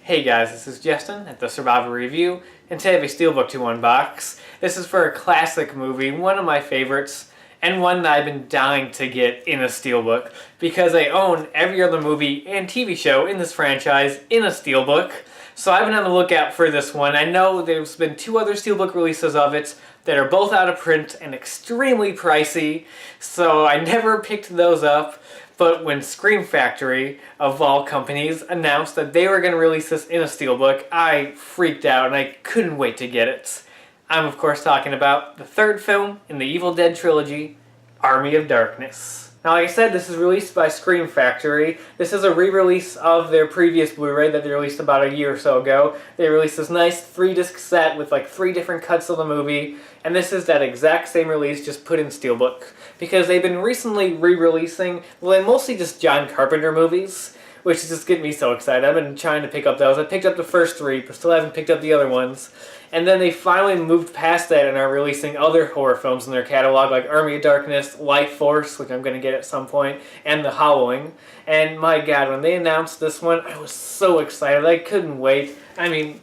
Hey guys, this is Justin at the Survivor Review, and today I have a Steelbook to unbox. This is for a classic movie, one of my favorites, and one that I've been dying to get in a Steelbook, because I own every other movie and TV show in this franchise in a Steelbook. So I've been on the lookout for this one. I know there's been two other Steelbook releases of it that are both out of print and extremely pricey, so I never picked those up. But when Scream Factory, of all companies, announced that they were going to release this in a Steelbook, I freaked out and I couldn't wait to get it. I'm of course talking about the third film in the Evil Dead trilogy, Army of Darkness. Now, like I said, this is released by Scream Factory. This is a re-release of their previous Blu-ray that they released about a year or so ago. They released this nice 3-disc set with like 3 different cuts of the movie, and this is that exact same release just put in Steelbook. Because they've been recently re-releasing, well, mostly just John Carpenter movies, which is just getting me so excited. I've been trying to pick up those. I picked up the first 3, but still haven't picked up the other ones. And then they finally moved past that and are releasing other horror films in their catalog, like Army of Darkness, Life Force, which I'm going to get at some point, and The Howling. And my god, when they announced this one, I was so excited. I couldn't wait. I mean,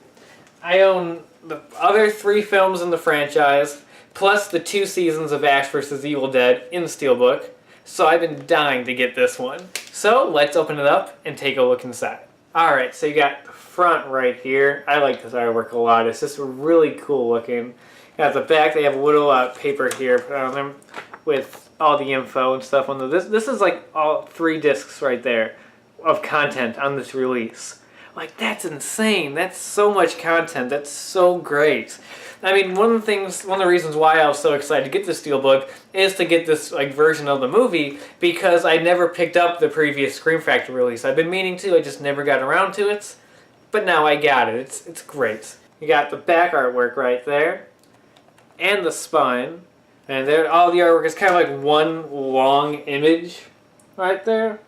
I own the other 3 films in the franchise, plus the 2 seasons of Ash vs. Evil Dead in the Steelbook, so I've been dying to get this one. So let's open it up and take a look inside. Alright, so you got the front right here. I like this artwork a lot. It's just really cool looking. At the back they have a little paper here put on them with all the info and stuff on this is like all 3 discs right there of content on this release. Like, that's insane. That's so much content. That's so great. I mean, one of the reasons why I was so excited to get this Steelbook is to get this like version of the movie, because I never picked up the previous Scream Factory release. I've been meaning to, I just never got around to it. But now I got it. It's great. You got the back artwork right there, and the spine, and there all the artwork is kind of like one long image right there.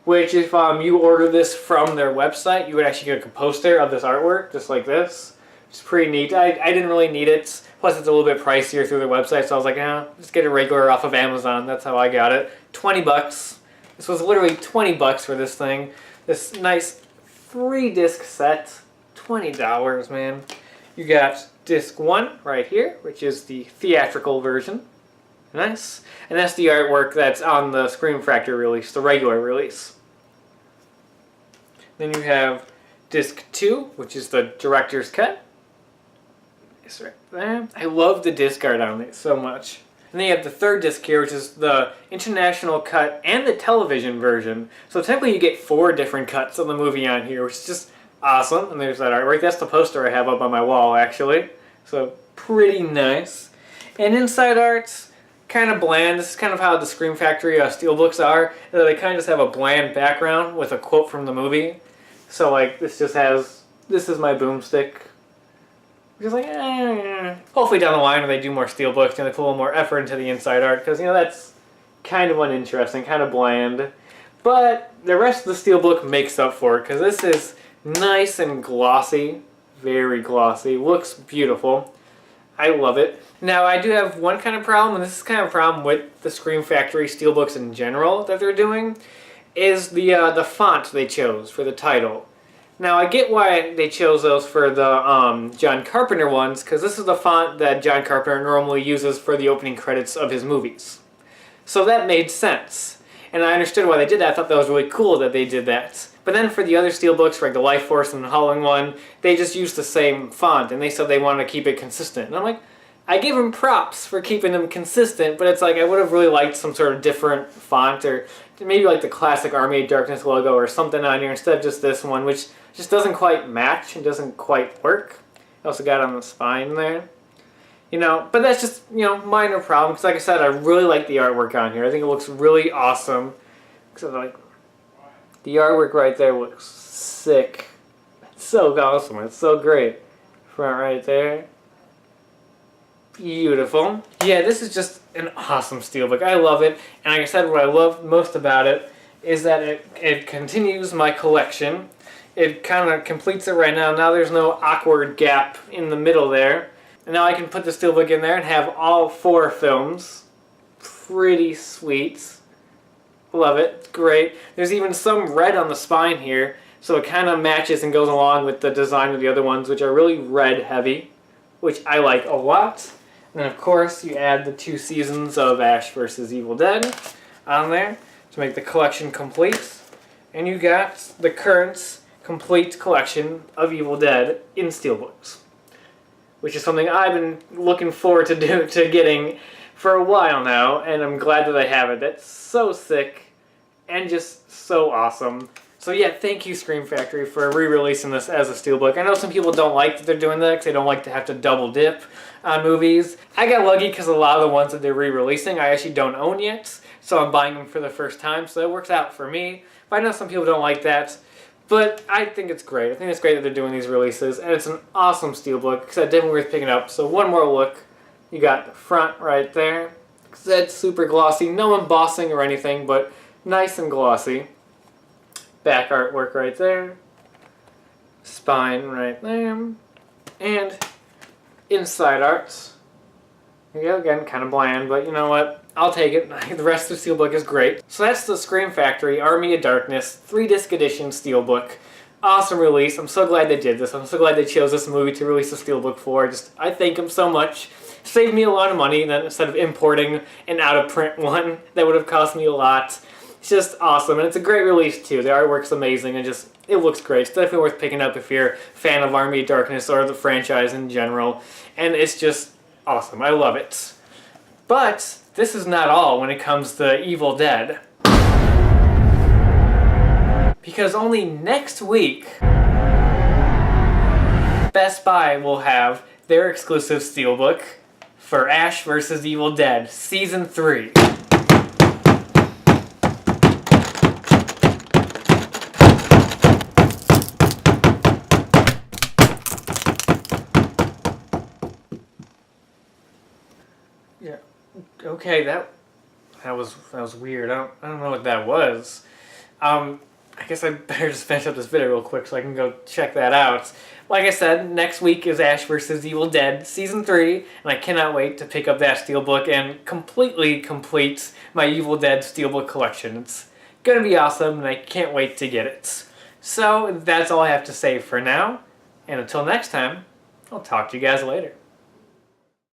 Which, if you order this from their website, you would actually get a poster of this artwork, just like this. It's pretty neat. I didn't really need it. Plus, it's a little bit pricier through their website, so I was like, just get it regular off of Amazon. That's how I got it. 20 bucks. This was literally 20 bucks for this thing. This nice 3-disc set. $20, man. You got disc 1 right here, which is the theatrical version. Nice. And that's the artwork that's on the Scream Factory release, the regular release. Then you have disc 2, which is the director's cut. It's right there. I love the disc art on it so much. And then you have the third disc here, which is the international cut and the television version. So technically you get 4 different cuts of the movie on here, which is just awesome. And there's that artwork. That's the poster I have up on my wall, actually. So pretty nice. And inside art's kind of bland. This is kind of how the Scream Factory Steelbooks are. They kind of just have a bland background with a quote from the movie. So like this just has, this is my boomstick. Just like, hopefully down the line when they do more Steelbooks, they put a little more effort into the inside art, because that's kind of uninteresting, kind of bland. But the rest of the Steelbook makes up for it, because this is nice and glossy, very glossy, looks beautiful. I love it. Now, I do have one kind of problem, and this is kind of a problem with the Scream Factory Steelbooks in general that they're doing, is the font they chose for the title. Now, I get why they chose those for the John Carpenter ones, because this is the font that John Carpenter normally uses for the opening credits of his movies. So that made sense. And I understood why they did that. I thought that was really cool that they did that. But then for the other Steelbooks, like the Life Force and the Howling one, they just used the same font, and they said they wanted to keep it consistent. And I'm like, I give them props for keeping them consistent, but it's like I would have really liked some sort of different font, or maybe like the classic Army of Darkness logo or something on here instead of just this one, which just doesn't quite match and doesn't quite work. I also got on the spine there. But that's just, minor problem, because like I said, I really like the artwork on here. I think it looks really awesome. Except like, the artwork right there looks sick. It's so awesome. It's so great. Front right there. Beautiful. Yeah, this is just an awesome Steelbook. I love it. And like I said, what I love most about it is that it continues my collection. It kind of completes it right now. Now there's no awkward gap in the middle there. And now I can put the Steelbook in there and have all 4 films. Pretty sweet. Love it. It's great. There's even some red on the spine here So it kind of matches and goes along with the design of the other ones, which are really red heavy, which I like a lot. And then of course you add the 2 seasons of Ash vs. Evil Dead on there to make the collection complete. And you got the current complete collection of Evil Dead in Steelbooks, which is something I've been looking forward to getting for a while now, and I'm glad that I have it. That's so sick and just so awesome. So yeah, thank you Scream Factory for re-releasing this as a Steelbook. I know some people don't like that they're doing that because they don't like to have to double dip on movies. I got lucky because a lot of the ones that they're re-releasing I actually don't own yet, so I'm buying them for the first time, so it works out for me. But I know some people don't like that, but I think it's great. I think it's great that they're doing these releases, and it's an awesome Steelbook because it's definitely worth picking up. So one more look. You got the front right there. That's super glossy. No embossing or anything, but nice and glossy. Back artwork right there. Spine right there. And inside arts. Here you go, again, kind of bland, but you know what? I'll take it. The rest of the Steelbook is great. So that's the Scream Factory Army of Darkness 3-disc edition Steelbook. Awesome release. I'm so glad they did this. I'm so glad they chose this movie to release a Steelbook for. I thank them so much. Saved me a lot of money instead of importing an out-of-print one that would have cost me a lot. It's just awesome, and it's a great release too. The artwork's amazing, and it looks great. It's definitely worth picking up if you're a fan of Army of Darkness or the franchise in general. And it's just awesome. I love it. But this is not all when it comes to Evil Dead. Because only next week, Best Buy will have their exclusive Steelbook for Ash vs. Evil Dead Season 3. Yeah. Okay, that was weird. I don't know what that was. I guess I better just finish up this video real quick so I can go check that out. Like I said, next week is Ash vs. Evil Dead Season 3, and I cannot wait to pick up that Steelbook and completely complete my Evil Dead Steelbook collection. It's gonna be awesome, and I can't wait to get it. So, that's all I have to say for now, and until next time, I'll talk to you guys later.